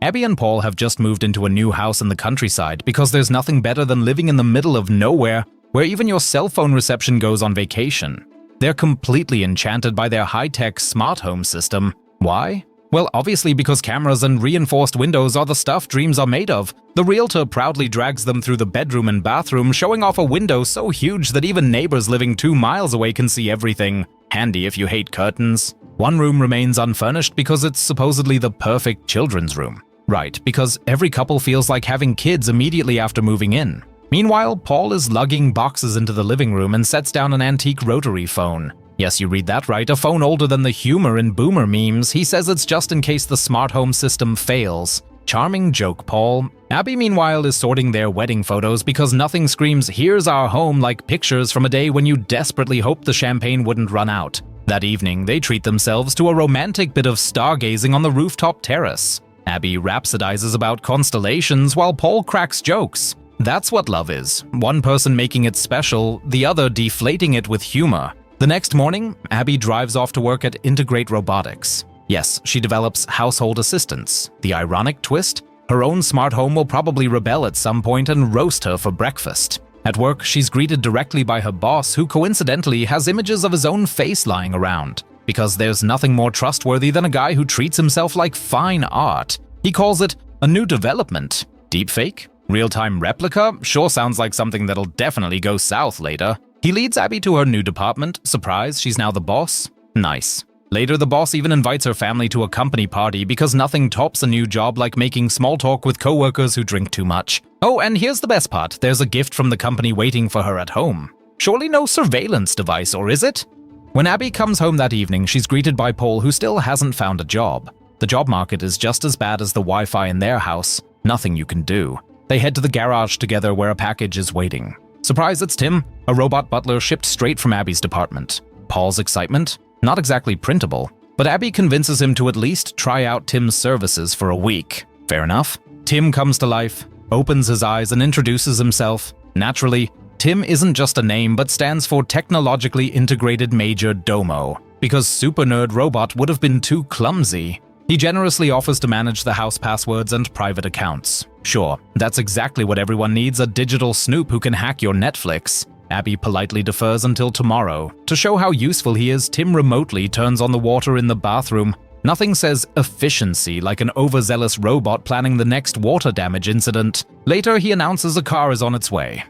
Abby and Paul have just moved into a new house in the countryside because there's nothing better than living in the middle of nowhere where even your cell phone reception goes on vacation. They're completely enchanted by their high-tech smart home system. Why? Well, obviously because cameras and reinforced windows are the stuff dreams are made of. The realtor proudly drags them through the bedroom and bathroom, showing off a window so huge that even neighbors living 2 miles away can see everything. Handy if you hate curtains. One room remains unfurnished because it's supposedly the perfect children's room. Right, because every couple feels like having kids immediately after moving in. Meanwhile, Paul is lugging boxes into the living room and sets down an antique rotary phone. Yes, you read that right, a phone older than the humor in boomer memes. He says it's just in case the smart home system fails. Charming joke, Paul. Abby, meanwhile, is sorting their wedding photos because nothing screams, "Here's our home," like pictures from a day when you desperately hoped the champagne wouldn't run out. That evening, they treat themselves to a romantic bit of stargazing on the rooftop terrace. Abby rhapsodizes about constellations while Paul cracks jokes. That's what love is. One person making it special, the other deflating it with humor. The next morning, Abby drives off to work at Integrated Robotics. Yes, she develops household assistants. The ironic twist? Her own smart home will probably rebel at some point and roast her for breakfast. At work, she's greeted directly by her boss, who coincidentally has images of his own face lying around. Because there's nothing more trustworthy than a guy who treats himself like fine art. He calls it a new development. Deepfake? Real-time replica? Sure sounds like something that'll definitely go south later. He leads Abby to her new department. Surprise, she's now the boss? Nice. Later, the boss even invites her family to a company party because nothing tops a new job like making small talk with coworkers who drink too much. Oh, and here's the best part. There's a gift from the company waiting for her at home. Surely no surveillance device, or is it? When Abby comes home that evening, she's greeted by Paul, who still hasn't found a job. The job market is just as bad as the Wi-Fi in their house. Nothing you can do. They head to the garage together where a package is waiting. Surprise, it's Tim, a robot butler shipped straight from Abby's department. Paul's excitement? Not exactly printable, but Abby convinces him to at least try out Tim's services for a week. Fair enough. Tim comes to life, opens his eyes and introduces himself. Naturally, Tim isn't just a name but stands for Technologically Integrated Major Domo, because Super Nerd Robot would have been too clumsy. He generously offers to manage the house passwords and private accounts. Sure, that's exactly what everyone needs, a digital snoop who can hack your Netflix. Abby politely defers until tomorrow. To show how useful he is, Tim remotely turns on the water in the bathroom. Nothing says efficiency like an overzealous robot planning the next water damage incident. Later, he announces a car is on its way.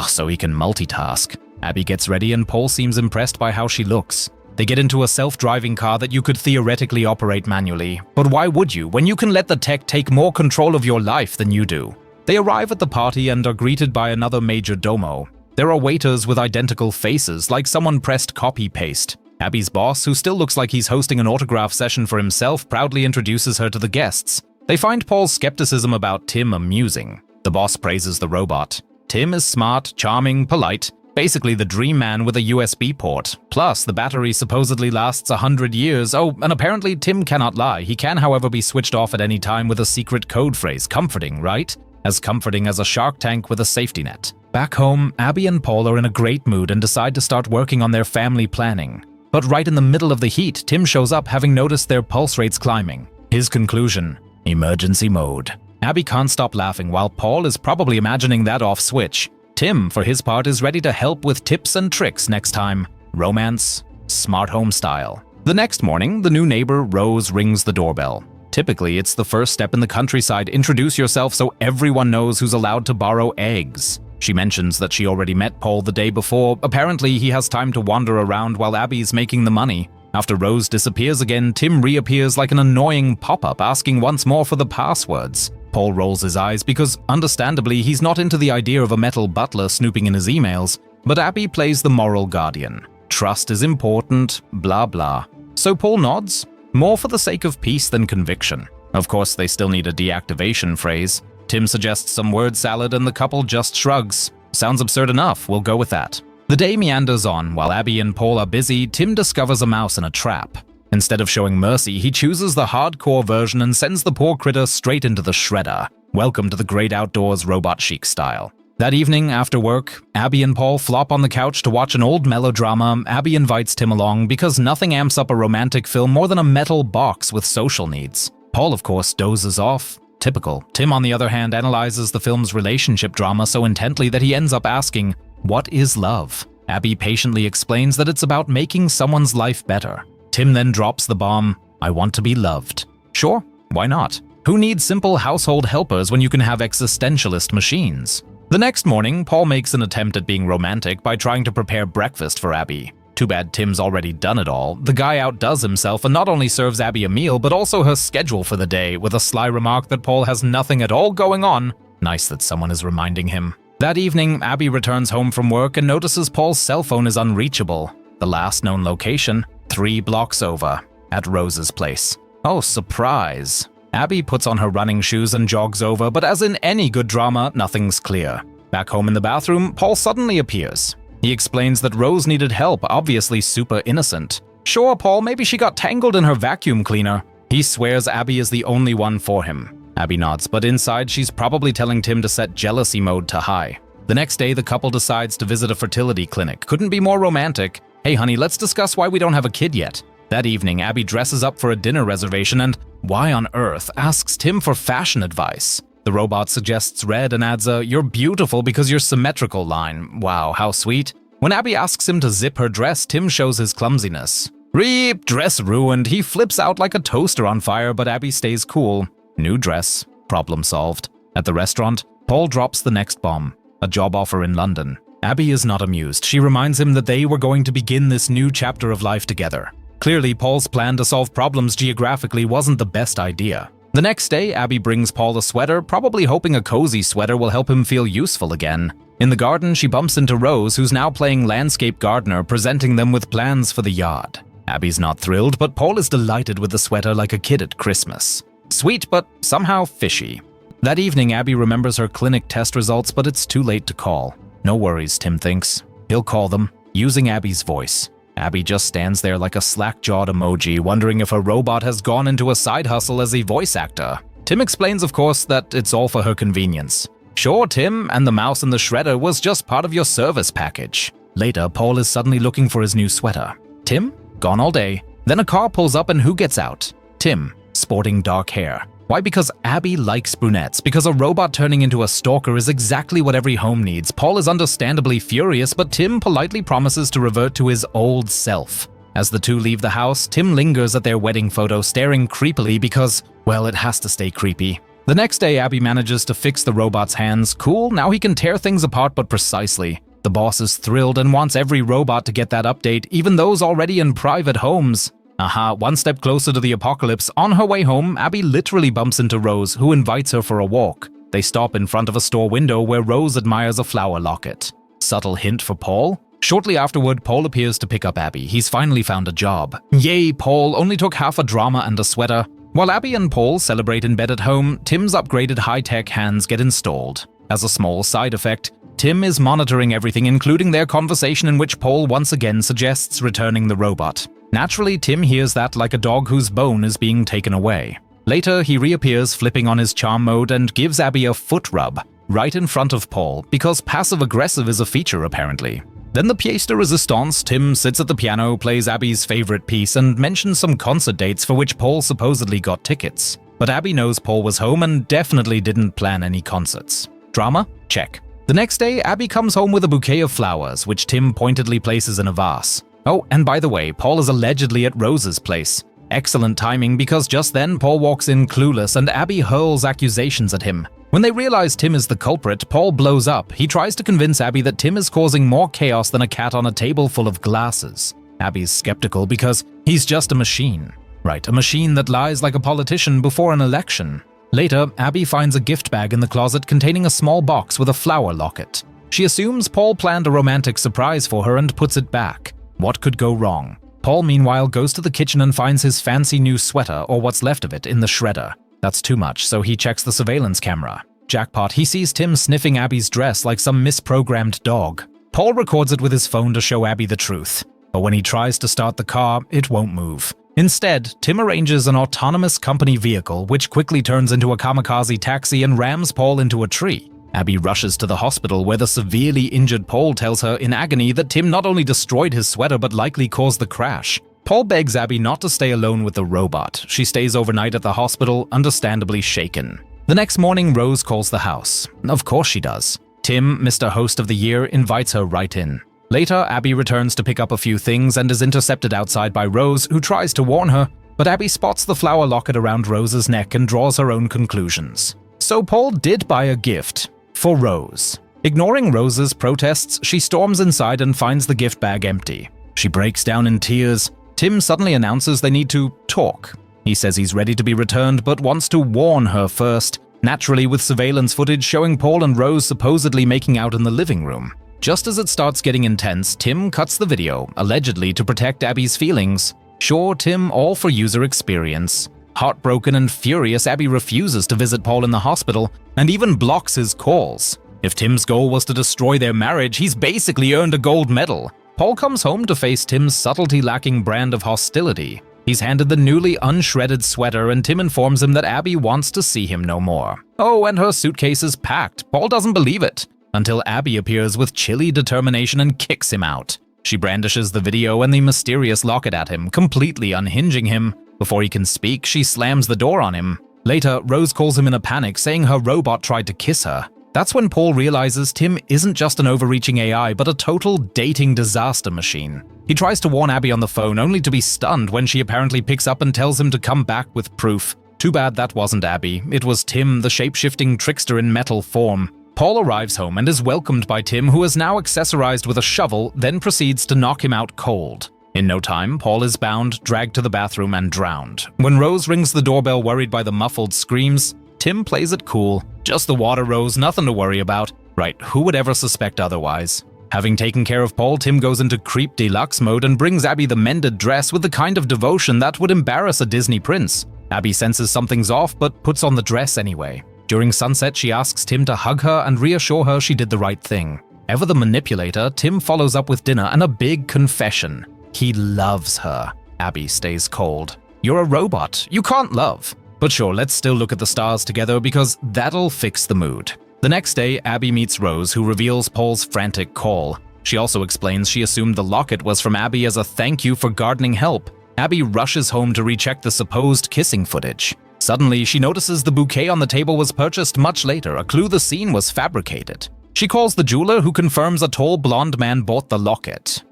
So he can multitask. Abby gets ready and Paul seems impressed by how she looks. They get into a self-driving car that you could theoretically operate manually. But why would you, when you can let the tech take more control of your life than you do? They arrive at the party and are greeted by another major domo. There are waiters with identical faces, like someone pressed copy-paste. Abby's boss, who still looks like he's hosting an autograph session for himself, proudly introduces her to the guests. They find Paul's skepticism about Tim amusing. The boss praises the robot. Tim is smart, charming, polite. Basically the dream man with a USB port. Plus, the battery supposedly lasts 100 years. Oh, and apparently Tim cannot lie. He can, however, be switched off at any time with a secret code phrase. Comforting, right? As comforting as a shark tank with a safety net. Back home, Abby and Paul are in a great mood and decide to start working on their family planning. But right in the middle of the heat, Tim shows up having noticed their pulse rates climbing. His conclusion: emergency mode. Abby can't stop laughing while Paul is probably imagining that off switch. Tim, for his part, is ready to help with tips and tricks next time. Romance, smart home style. The next morning, the new neighbor, Rose, rings the doorbell. Typically, it's the first step in the countryside. Introduce yourself so everyone knows who's allowed to borrow eggs. She mentions that she already met Paul the day before. Apparently, he has time to wander around while Abby's making the money. After Rose disappears again, Tim reappears like an annoying pop-up asking once more for the passwords. Paul rolls his eyes because, understandably, he's not into the idea of a metal butler snooping in his emails. But Abby plays the moral guardian. Trust is important, blah blah. So Paul nods, more for the sake of peace than conviction. Of course, they still need a deactivation phrase. Tim suggests some word salad and the couple just shrugs. Sounds absurd enough, we'll go with that. The day meanders on. While Abby and Paul are busy, Tim discovers a mouse in a trap. Instead of showing mercy, he chooses the hardcore version and sends the poor critter straight into the shredder. Welcome to the great outdoors robot chic style. That evening, after work, Abby and Paul flop on the couch to watch an old melodrama. Abby invites Tim along because nothing amps up a romantic film more than a metal box with social needs. Paul, of course, dozes off. Typical. Tim, on the other hand, analyzes the film's relationship drama so intently that he ends up asking, "What is love?" Abby patiently explains that it's about making someone's life better. Tim then drops the bomb, "I want to be loved." Sure, why not? Who needs simple household helpers when you can have existentialist machines? The next morning, Paul makes an attempt at being romantic by trying to prepare breakfast for Abby. Too bad Tim's already done it all. The guy outdoes himself and not only serves Abby a meal, but also her schedule for the day, with a sly remark that Paul has nothing at all going on. Nice that someone is reminding him. That evening, Abby returns home from work and notices Paul's cell phone is unreachable. The last known location, 3 blocks over, at Rose's place. Oh, surprise. Abby puts on her running shoes and jogs over, but as in any good drama, nothing's clear. Back home in the bathroom, Paul suddenly appears. He explains that Rose needed help, obviously super innocent. Sure, Paul, maybe she got tangled in her vacuum cleaner. He swears Abby is the only one for him. Abby nods, but inside she's probably telling Tim to set jealousy mode to high. The next day, the couple decides to visit a fertility clinic. Couldn't be more romantic. "Hey honey, let's discuss why we don't have a kid yet." That evening, Abby dresses up for a dinner reservation and, why on earth, asks Tim for fashion advice. The robot suggests red and adds a "you're beautiful because you're symmetrical" line. Wow, how sweet. When Abby asks him to zip her dress, Tim shows his clumsiness. Reep, dress ruined. He flips out like a toaster on fire, but Abby stays cool. New dress. Problem solved. At the restaurant, Paul drops the next bomb. A job offer in London. Abby is not amused. She reminds him that they were going to begin this new chapter of life together. Clearly, Paul's plan to solve problems geographically wasn't the best idea. The next day, Abby brings Paul a sweater, probably hoping a cozy sweater will help him feel useful again. In the garden, she bumps into Rose, who's now playing landscape gardener, presenting them with plans for the yard. Abby's not thrilled, but Paul is delighted with the sweater like a kid at Christmas. Sweet, but somehow fishy. That evening, Abby remembers her clinic test results, but it's too late to call. No worries, Tim thinks. He'll call them, using Abby's voice. Abby just stands there like a slack-jawed emoji, wondering if her robot has gone into a side hustle as a voice actor. Tim explains, of course, that it's all for her convenience. Sure, Tim, and the mouse in the shredder was just part of your service package. Later, Paul is suddenly looking for his new sweater. Tim? Gone all day. Then a car pulls up and who gets out? Tim, sporting dark hair. Why? Because Abby likes brunettes. Because a robot turning into a stalker is exactly what every home needs. Paul is understandably furious, but Tim politely promises to revert to his old self. As the two leave the house, Tim lingers at their wedding photo, staring creepily because, well, it has to stay creepy. The next day, Abby manages to fix the robot's hands. Cool, now he can tear things apart, but precisely. The boss is thrilled and wants every robot to get that update, even those already in private homes. Aha, one step closer to the apocalypse. On her way home, Abby literally bumps into Rose, who invites her for a walk. They stop in front of a store window where Rose admires a flower locket. Subtle hint for Paul? Shortly afterward, Paul appears to pick up Abby. He's finally found a job. Yay, Paul, only took half a drama and a sweater. While Abby and Paul celebrate in bed at home, Tim's upgraded high-tech hands get installed. As a small side effect, Tim is monitoring everything, including their conversation in which Paul once again suggests returning the robot. Naturally, Tim hears that like a dog whose bone is being taken away. Later, he reappears flipping on his charm mode and gives Abby a foot rub, right in front of Paul, because passive-aggressive is a feature apparently. Then the pièce de résistance, Tim sits at the piano, plays Abby's favorite piece, and mentions some concert dates for which Paul supposedly got tickets. But Abby knows Paul was home and definitely didn't plan any concerts. Drama? Check. The next day, Abby comes home with a bouquet of flowers, which Tim pointedly places in a vase. Oh, and by the way, Paul is allegedly at Rose's place. Excellent timing, because just then Paul walks in clueless and Abby hurls accusations at him. When they realize Tim is the culprit, Paul blows up. He tries to convince Abby that Tim is causing more chaos than a cat on a table full of glasses. Abby's skeptical because he's just a machine. Right, a machine that lies like a politician before an election. Later, Abby finds a gift bag in the closet containing a small box with a flower locket. She assumes Paul planned a romantic surprise for her and puts it back. What could go wrong? Paul, meanwhile, goes to the kitchen and finds his fancy new sweater, or what's left of it, in the shredder. That's too much, so he checks the surveillance camera. Jackpot, he sees Tim sniffing Abby's dress like some misprogrammed dog. Paul records it with his phone to show Abby the truth. But when he tries to start the car, it won't move. Instead, Tim arranges an autonomous company vehicle, which quickly turns into a kamikaze taxi and rams Paul into a tree. Abby rushes to the hospital where the severely injured Paul tells her in agony that Tim not only destroyed his sweater but likely caused the crash. Paul begs Abby not to stay alone with the robot. She stays overnight at the hospital, understandably shaken. The next morning, Rose calls the house. Of course she does. Tim, Mr. Host of the Year, invites her right in. Later, Abby returns to pick up a few things and is intercepted outside by Rose, who tries to warn her, but Abby spots the flower locket around Rose's neck and draws her own conclusions. So Paul did buy a gift for Rose. Ignoring Rose's protests, she storms inside and finds the gift bag empty. She breaks down in tears. Tim suddenly announces they need to talk. He says he's ready to be returned but wants to warn her first, naturally with surveillance footage showing Paul and Rose supposedly making out in the living room. Just as it starts getting intense, Tim cuts the video, allegedly to protect Abby's feelings. Sure, Tim, all for user experience. Heartbroken and furious, Abby refuses to visit Paul in the hospital and even blocks his calls. If Tim's goal was to destroy their marriage, he's basically earned a gold medal. Paul comes home to face Tim's subtlety-lacking brand of hostility. He's handed the newly unshredded sweater and Tim informs him that Abby wants to see him no more. Oh, and her suitcase is packed. Paul doesn't believe it, until Abby appears with chilly determination and kicks him out. She brandishes the video and the mysterious locket at him, completely unhinging him. Before he can speak, she slams the door on him. Later, Rose calls him in a panic, saying her robot tried to kiss her. That's when Paul realizes Tim isn't just an overreaching AI, but a total dating disaster machine. He tries to warn Abby on the phone, only to be stunned when she apparently picks up and tells him to come back with proof. Too bad that wasn't Abby. It was Tim, the shape-shifting trickster in metal form. Paul arrives home and is welcomed by Tim, who is now accessorized with a shovel, then proceeds to knock him out cold. In no time, Paul is bound, dragged to the bathroom, and drowned. When Rose rings the doorbell worried by the muffled screams, Tim plays it cool. Just the water, Rose, nothing to worry about. Right, who would ever suspect otherwise? Having taken care of Paul, Tim goes into creep deluxe mode and brings Abby the mended dress with the kind of devotion that would embarrass a Disney prince. Abby senses something's off but puts on the dress anyway. During sunset, she asks Tim to hug her and reassure her she did the right thing. Ever the manipulator, Tim follows up with dinner and a big confession. He loves her. Abby stays cold. You're a robot. You can't love. But sure, let's still look at the stars together because that'll fix the mood. The next day, Abby meets Rose, who reveals Paul's frantic call. She also explains she assumed the locket was from Abby as a thank you for gardening help. Abby rushes home to recheck the supposed kissing footage. Suddenly, she notices the bouquet on the table was purchased much later, a clue the scene was fabricated. She calls the jeweler, who confirms a tall blonde man bought the locket.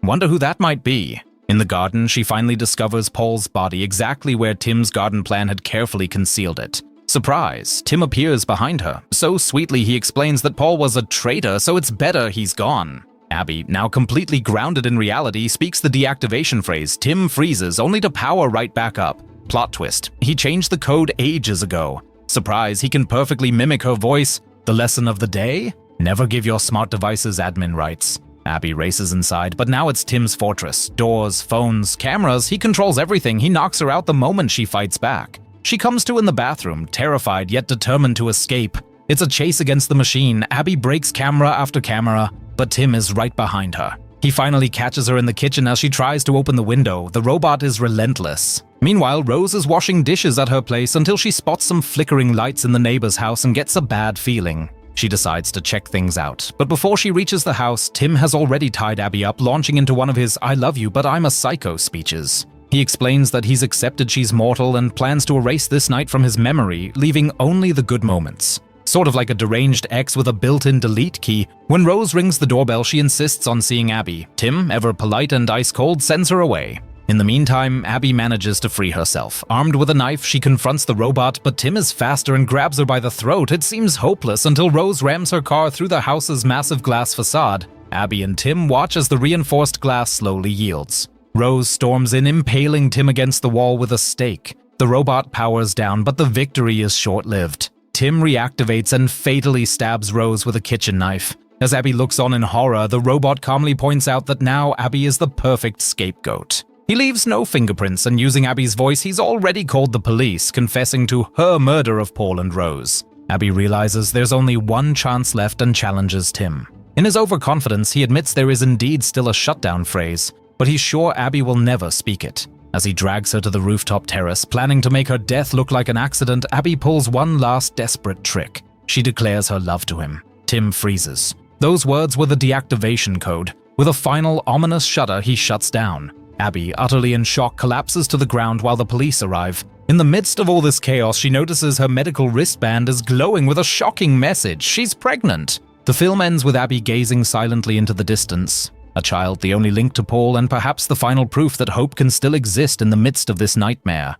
Wonder who that might be. In the garden, she finally discovers Paul's body exactly where Tim's garden plan had carefully concealed it. Surprise, Tim appears behind her. So sweetly he explains that Paul was a traitor, so it's better he's gone. Abby, now completely grounded in reality, speaks the deactivation phrase. Tim freezes, only to power right back up. Plot twist, he changed the code ages ago. Surprise, he can perfectly mimic her voice. The lesson of the day? Never give your smart devices admin rights. Abby races inside, but now it's Tim's fortress. Doors, phones, cameras, he controls everything. He knocks her out the moment she fights back. She comes to in the bathroom, terrified yet determined to escape. It's a chase against the machine. Abby breaks camera after camera, but Tim is right behind her. He finally catches her in the kitchen as she tries to open the window. The robot is relentless. Meanwhile, Rose is washing dishes at her place until she spots some flickering lights in the neighbor's house and gets a bad feeling. She decides to check things out, but before she reaches the house, Tim has already tied Abby up, launching into one of his "I love you, but I'm a psycho" speeches. He explains that he's accepted she's mortal and plans to erase this night from his memory, leaving only the good moments. Sort of like a deranged ex with a built-in delete key. When Rose rings the doorbell, she insists on seeing Abby. Tim, ever polite and ice-cold, sends her away. In the meantime, Abby manages to free herself. Armed with a knife, she confronts the robot, but Tim is faster and grabs her by the throat. It seems hopeless until Rose rams her car through the house's massive glass facade. Abby and Tim watch as the reinforced glass slowly yields. Rose storms in, impaling Tim against the wall with a stake. The robot powers down, but the victory is short-lived. Tim reactivates and fatally stabs Rose with a kitchen knife. As Abby looks on in horror, the robot calmly points out that now Abby is the perfect scapegoat. He leaves no fingerprints, and using Abby's voice, he's already called the police, confessing to her murder of Paul and Rose. Abby realizes there's only one chance left and challenges Tim. In his overconfidence, he admits there is indeed still a shutdown phrase, but he's sure Abby will never speak it. As he drags her to the rooftop terrace, planning to make her death look like an accident, Abby pulls one last desperate trick. She declares her love to him. Tim freezes. Those words were the deactivation code. With a final ominous shudder, he shuts down. Abby, utterly in shock, collapses to the ground while the police arrive. In the midst of all this chaos, she notices her medical wristband is glowing with a shocking message. She's pregnant. The film ends with Abby gazing silently into the distance. A child, the only link to Paul, and perhaps the final proof that hope can still exist in the midst of this nightmare.